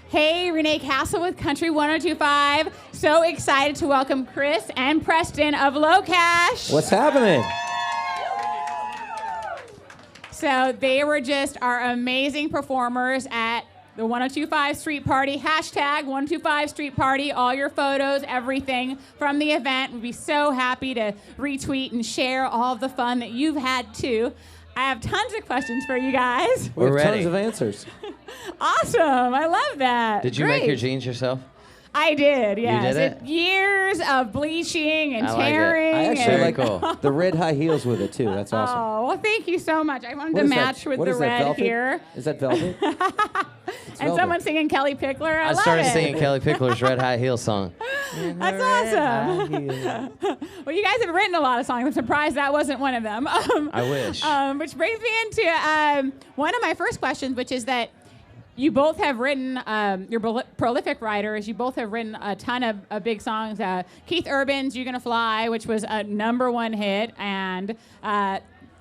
Hey, Renee Castle with Country 102.5. So excited to welcome Chris and Preston of LOCASH. What's happening? So they were just our amazing performers at the 102.5 Street Party. Hashtag 102.5 Street Party. All your photos, everything from the event. We'd be so happy to retweet and share all of the fun that you've had too. I have tons of questions for you guys. We have ready. tons of answers. Awesome. I love that. Did you Great. make your jeans yourself? I did, yes. did it? Years of bleaching and I like it. tearing. I actually Very like cool. the red high heels with it too. That's awesome. Oh, well, thank you so much. I wanted What to is that? match with What the is that, red velvet? here. Is that velvet? It's And velvet. someone singing Kelly Pickler. I love started it. singing Kelly Pickler's Red High Heel song. That's awesome. Well, you guys have written a lot of songs. I'm surprised that wasn't one of them. I wish. Which brings me into one of my first questions, which is that you both have written, you're prolific writers. You both have written a ton of big songs. Keith Urban's "You're Gonna Fly," which was a #1 hit, and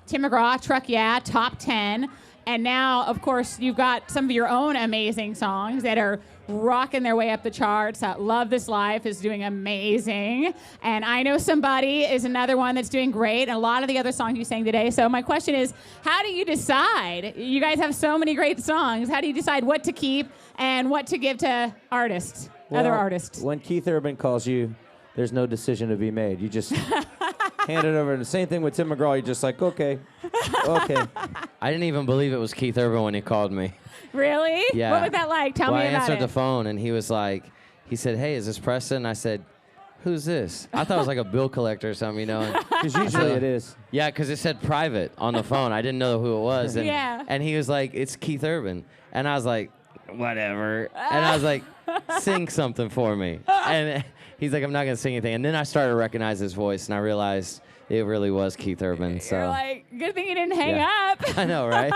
Tim McGraw, "Truck Yeah," top 10. And now, of course, you've got some of your own amazing songs that are rocking their way up the charts. "Love This Life" is doing amazing. And "I Know Somebody" is another one that's doing great. And a lot of the other songs you sang today. So my question is, how do you decide? You guys have so many great songs. How do you decide what to keep and what to give to artists, other Well, artists? When Keith Urban calls you, there's no decision to be made. You just hand it over. And the same thing with Tim McGraw. You're just like, okay. I didn't even believe it was Keith Urban when he called me. Really? Yeah. What was that like? Tell well, me I about answered it. the phone, and he was like, he said, "Hey, is this Preston?" I said, "Who's this?" I thought it was like a bill collector or something, you know. And Because usually it is. yeah, because it said private on the phone. I didn't know who it was. And, Yeah. and he was like, "It's Keith Urban." And I was like, "Whatever." And I was like, "Sing something for me." And he's like, "I'm not going to sing anything." And then I started to recognize his voice, and I realized it really was Keith Urban. So You're like, good thing you didn't hang Yeah. up. I know, right?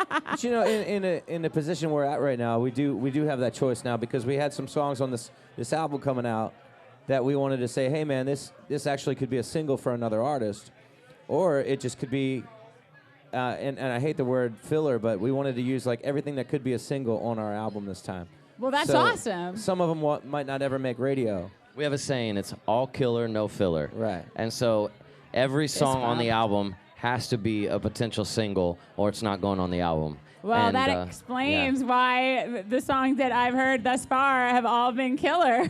But you know, in the position we're at right now, we do have that choice now because we had some songs on this album coming out that we wanted to say, hey man, this actually could be a single for another artist, or it just could be, and I hate the word filler, but we wanted to use like everything that could be a single on our album this time. Well, that's So awesome. Some of them might not ever make radio. We have a saying, it's all killer, no filler. Right. And so every song on the fun. album has to be a potential single or it's not going on the album. Well, And, that explains why the songs that I've heard thus far have all been killer.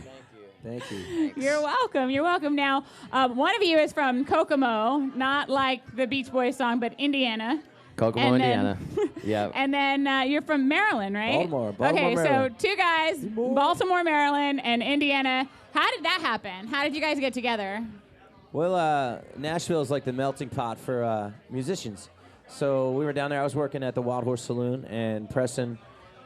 Thank you. You're welcome. You're welcome. Now, one of you is from Kokomo, not like the Beach Boys song, but Indiana. Kokomo, And then- Indiana. Yeah. And then you're from Maryland, right? Baltimore, Okay, Maryland. so two guys, Baltimore, Maryland, and Indiana. How did that happen? How did you guys get together? Well, Nashville is like the melting pot for musicians. So we were down there. I was working at the Wild Horse Saloon, and Preston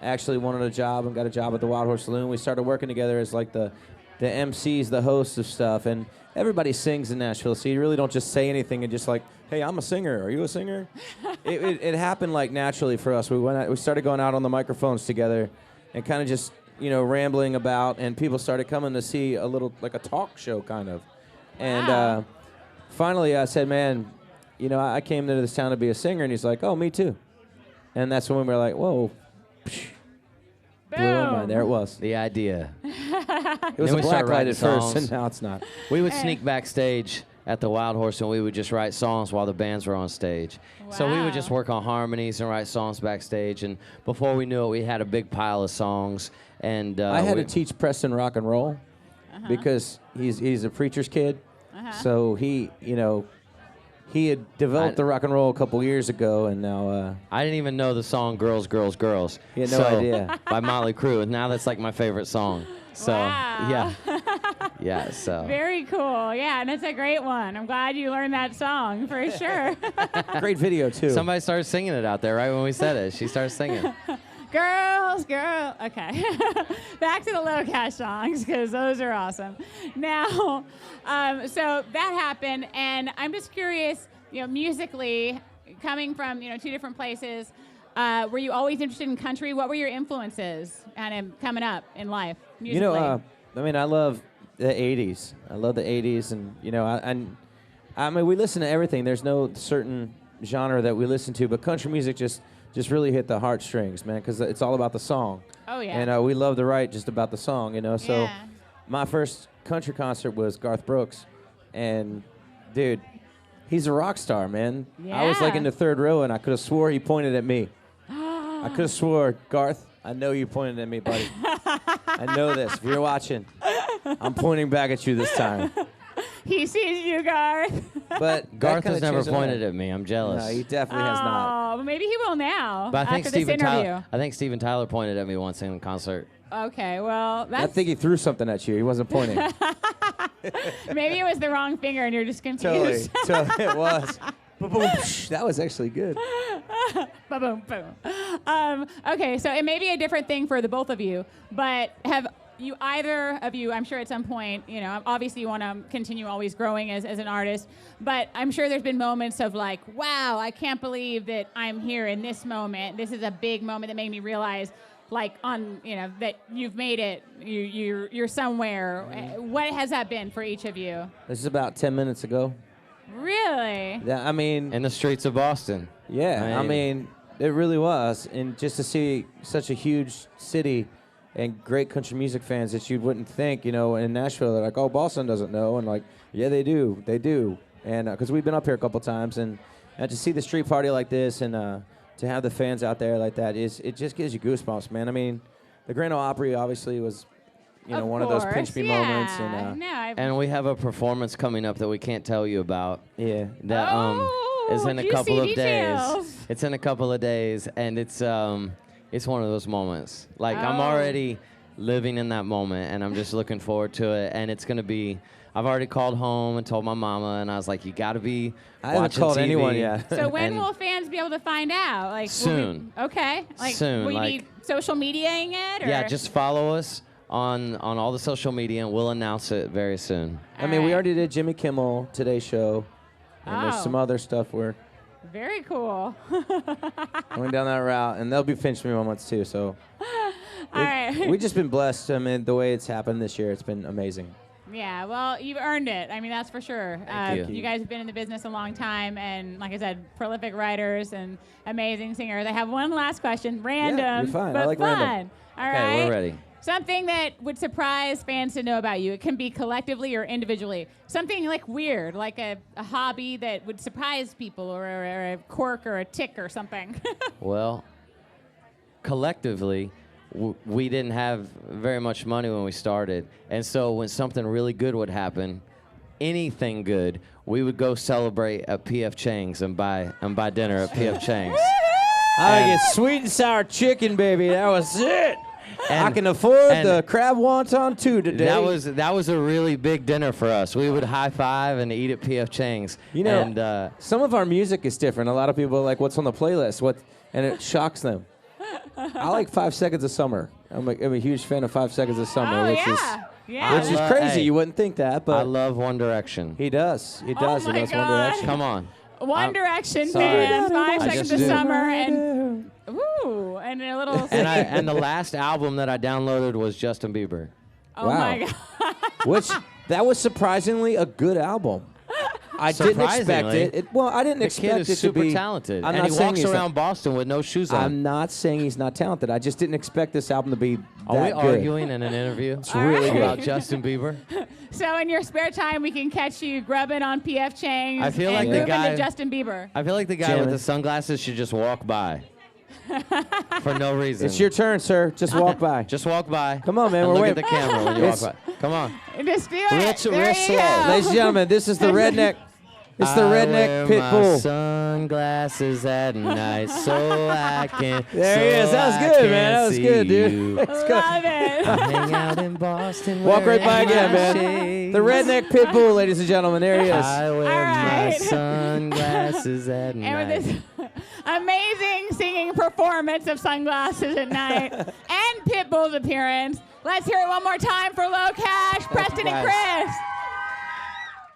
actually wanted a job and got a job at the Wild Horse Saloon. We started working together as like the MCs, the hosts of stuff, and everybody sings in Nashville, so you really don't just say anything and just like, hey, I'm a singer. Are you a singer? it happened like naturally for us. We started going out on the microphones together and kind of just, rambling about, and people started coming to see a little, like a talk show kind of. And Wow. Finally I said, man, I came into this town to be a singer, and he's like, oh, me too. And that's when we were like, whoa. Blew our mind. There it was. The idea. It was Then a we black started light writing at first, songs. and now it's not. We would sneak backstage at the Wild Horse, and we would just write songs while the bands were on stage. So we would just Wow. work on harmonies and write songs backstage. And before we knew it, we had a big pile of songs. And I had to teach Preston rock and roll because he's a preacher's kid. So he had developed the rock and roll a couple years ago, and now I didn't even know the song "Girls, Girls, Girls." He had no idea. By Motley Crue, and now that's like my favorite song. So Wow. yeah. So Very cool. Yeah, and it's a great one. I'm glad you learned that song for sure. great video too. somebody started singing it out there right when we said it. She started singing. Girls, girl. Okay. Back to the LOCASH songs, because those are awesome. Now, so that happened, and I'm just curious, musically, coming from, two different places, were you always interested in country? What were your influences coming up in life, musically? I love the 80s. I love the 80s, and, I mean, we listen to everything. There's no certain genre that we listen to, but country music just just really hit the heartstrings, man, because it's all about the song. Oh, yeah. And we love to write just about the song, you know. So Yeah. my first country concert was Garth Brooks, and dude, he's a rock star, man. I was like Yeah. in the third row, and I could have swore he pointed at me. I could have swore, Garth, I know you pointed at me, buddy. I know this. If you're watching, I'm pointing back at you this time. He sees you, Garth. But Garth has never pointed at me. I'm jealous. No, he definitely has not. Oh, well, maybe he will now. But I think after this interview. I think Steven Tyler pointed at me once in a concert. Okay, well, I that's think he threw something at you. He wasn't pointing. maybe it was the wrong finger and you're just confused. Totally, it was. Boom, psh, that was actually good. Boom, boom. Okay, so it may be a different thing for the both of you, but have you either of you, I'm sure at some point, you know, obviously you want to continue always growing as an artist, but I'm sure there's been moments of like, wow, I can't believe that I'm here in this moment. This is a big moment that made me realize, like, on, you know, that you've made it, you're somewhere. What has that been for each of you? This is about 10 minutes ago. Really? Yeah, I mean, In the streets of Boston. yeah, I mean, it really was. And just to see such a huge city and great country music fans that you wouldn't think, you know, in Nashville, they're like, oh, Boston doesn't know. And like, yeah, they do. They do. And because we've been up here a couple times, and to see the street party like this and to have the fans out there like that, it just gives you goosebumps, man. I mean, the Grand Ole Opry obviously was, you know, one of those pinch me moments. And And we have a performance coming up that we can't tell you about. yeah. That is in a juicy couple of details. days. It's in a couple of days, and it's one of those moments. Like I'm Oh. already living in that moment, and I'm just looking forward to it. And it's gonna be. I've already called home and told my mama, and I was like, "You got to be I haven't watching called TV." anyone yet. So when And will fans be able to find out? Like Soon. Okay. Like Soon, will you like- be social mediaing it? Or? Yeah, just follow us on all the social media, and we'll announce it very soon. I mean, we Alright. already did Jimmy Kimmel, Today's Show, and there's Oh. some other stuff we're Very cool. going down that route, and there'll be pinch me moments too. So All right. we've just been blessed. I mean, the way it's happened this year, it's been amazing. Yeah, well, you've earned it. I mean, that's for sure. Thank you. You guys have been in the business a long time, and like I said, prolific writers and amazing singers. I have one last question, random, you're fine. I but like fun. random. All Okay, right. we're ready. Something that would surprise fans to know about you. It can be collectively or individually. Something like weird, like a hobby that would surprise people, or a quirk or a tick or something. Well, collectively, we didn't have very much money when we started. And so when something really good would happen, anything good, we would go celebrate at P.F. Chang's and buy dinner at P.F. Chang's. I get sweet and sour chicken, baby. That was it. I can afford and the crab wonton too today. That was a really big dinner for us. We would high five and eat at P.F. Chang's. You know, and, some of our music is different. A lot of people are like, what's on the playlist? And it shocks them. I like 5 Seconds of Summer. I'm a huge fan of 5 Seconds of Summer, Oh, which yeah. Yeah. is crazy. Hey, You wouldn't think that, I but love One Direction. he does. He Oh does. He my loves One God. Direction. Come on. One Direction sorry. fans, 5 I Seconds just of do. Summer, and ooh, and a little. And the last album that I downloaded was Justin Bieber. Oh Wow. my God. Which that was surprisingly a good album. I didn't expect Surprisingly. it. Well, I didn't The expect kid it is to super be talented, I'm and not he saying walks he's around Boston with no shoes on. I'm not saying he's not talented. I just didn't expect this album to be Are we that good. arguing in an interview? It's really good. about Justin Bieber. So in your spare time, we can catch you grubbing on P.F. Chang's I feel and like the moving guy- to Justin Bieber. I feel like the guy Jamming. with the sunglasses should just walk by for no reason. It's your turn, sir. Just walk by. Just walk by. Come on, man, and we're look at waiting. the camera when you walk It's- by. Come on. Just do it. Real There you slow. go. Ladies and gentlemen, this is the redneck. It's the I redneck wear pit my bull. sunglasses at night so I can. There he so is. That was I good, can man. That was see good, dude. you. Let's go. Love it. I hang out in Boston. Walk right by wearing again, my man. shades. The redneck pit bull, ladies and gentlemen. There he is. I wear All my right. sunglasses at And night. with this amazing singing performance of Sunglasses at Night and Pitbull's appearance, let's hear it one more time for LOCASH, Preston and guys. Chris.